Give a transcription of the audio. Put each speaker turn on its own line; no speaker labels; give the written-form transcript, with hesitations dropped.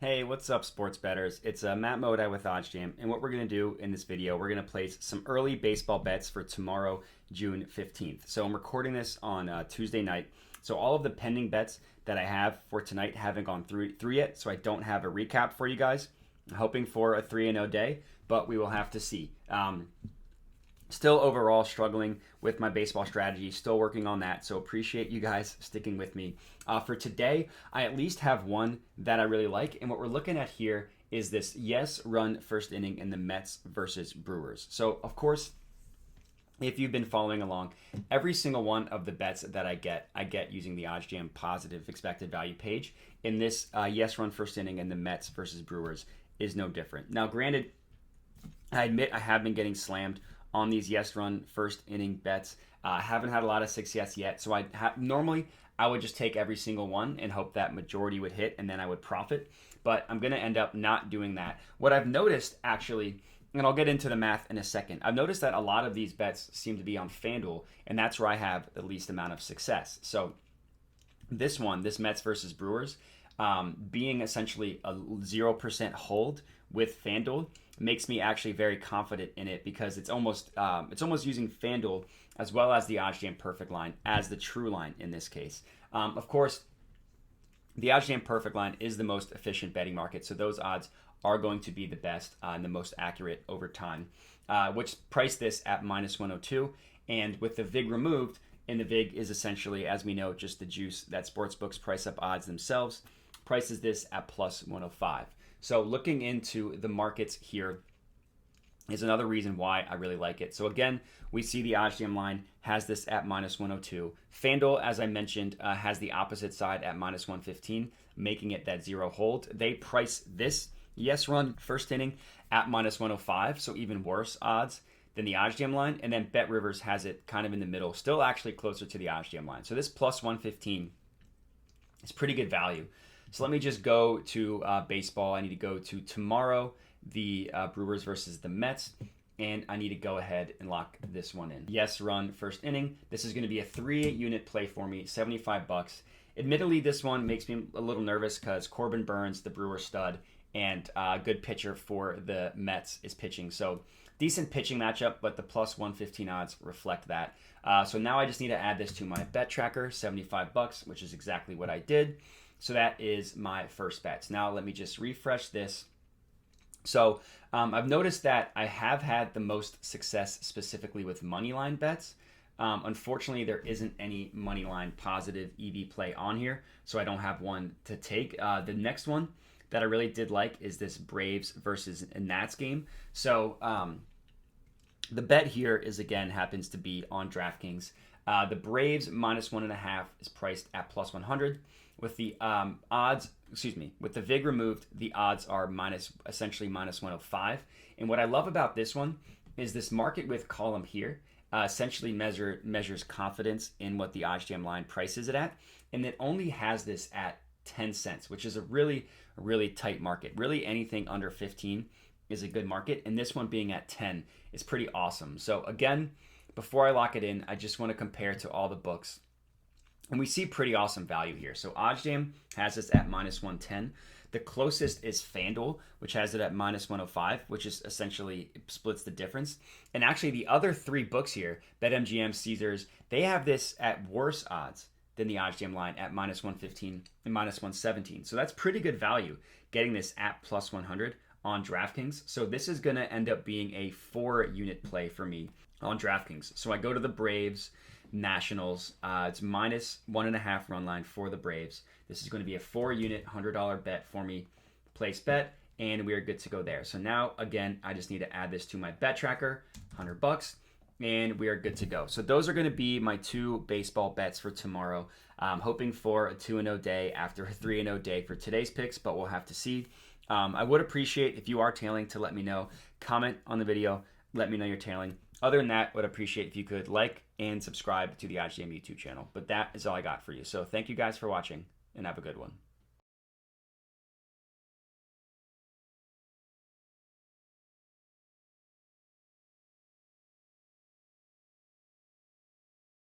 Hey, what's up, sports bettors? It's Matt Modai with OddsJam, and what we're going to do in this video, we're going to place some early baseball bets for tomorrow, June 15th. So I'm recording this on Tuesday night. So all of the pending bets that I have for tonight haven't gone through yet, so I don't have a recap for you guys. I'm hoping for a 3-0 day, but we will have to see. Still overall struggling with my baseball strategy, still working on that, so appreciate you guys sticking with me. For today, I at least have one that I really like, and what we're looking at here is this yes run first inning in the Mets versus Brewers. So, of course, if you've been following along, every single one of the bets that I get using the OddsJam Positive expected value page. In this yes run first inning in the Mets versus Brewers is no different. Now, granted, I admit I have been getting slammed on these yes run first inning bets. Haven't had a lot of success yet, so normally I would just take every single one and hope that majority would hit, and then I would profit. But I'm going to end up not doing that. What I've noticed actually, and I'll get into the math in a second, I've noticed that a lot of these bets seem to be on FanDuel, and that's where I have the least amount of success. So this one, this Mets versus Brewers, being essentially a 0% hold with FanDuel makes me actually very confident in it because it's almost using FanDuel as well as the OddsJam Perfect line as the true line in this case. Of course, the OddsJam Perfect line is the most efficient betting market, so those odds are going to be the best and the most accurate over time, which priced this at -102. And with the VIG removed, and the VIG is essentially, as we know, just the juice that sportsbooks price up odds themselves, prices this at +105. So looking into the markets here is another reason why I really like it. So again, we see the OddsJam line has this at -102. FanDuel, as I mentioned, has the opposite side at -115, making it that zero hold. They price this yes run first inning at -105, so even worse odds than the OddsJam line. And then Bet Rivers has it kind of in the middle, still actually closer to the OddsJam line. So this +115 is pretty good value. So let me just go to baseball. I need to go to tomorrow, the Brewers versus the Mets, and I need to go ahead and lock this one in. Yes run first inning. This is going to be a 3-unit play for me, $75. Admittedly, this one makes me a little nervous because Corbin Burns, the Brewer stud, and a good pitcher for the Mets is pitching. So decent pitching matchup, but the +115 odds reflect that. So now I just need to add this to my bet tracker, $75, which is exactly what I did. So that is my first bets. Now let me just refresh this. So I've noticed that I have had the most success specifically with moneyline bets. Unfortunately, there isn't any moneyline positive EV play on here, so I don't have one to take. The next one that I really did like is this Braves versus Nats game. So the bet here is, again, happens to be on DraftKings. The Braves -1.5 is priced at +100. With the with the VIG removed, the odds are essentially -105. And what I love about this one is this market width column here essentially measures confidence in what the OddsJam line prices it at, and it only has this at 10 cents, which is a really tight market. Really, anything under 15 is a good market, and this one being at 10 is pretty awesome. So again, before I lock it in, I just want to compare to all the books. And we see pretty awesome value here. So OddsJam has this at -110. The closest is FanDuel, which has it at -105, which is essentially splits the difference. And actually, the other three books here, BetMGM, Caesars, they have this at worse odds than the OddsJam line at -115 and -117. So that's pretty good value getting this at +100 on DraftKings. So this is going to end up being a 4-unit play for me on DraftKings. So I go to the Braves Nationals. It's -1.5 run line for the Braves. This is going to be a 4-unit $100 bet for me. Place bet, and we are good to go there. So now, again, I just need to add this to my bet tracker, $100, and we are good to go. So those are going to be my 2 baseball bets for tomorrow. I'm hoping for a 2-0 day after a 3-0 day for today's picks, but we'll have to see. I would appreciate if you are tailing to let me know. Comment on the video. Let me know you're tailing. Other than that, would appreciate if you could like and subscribe to the OddsJam YouTube channel. But that is all I got for you. So thank you guys for watching, and have a good one.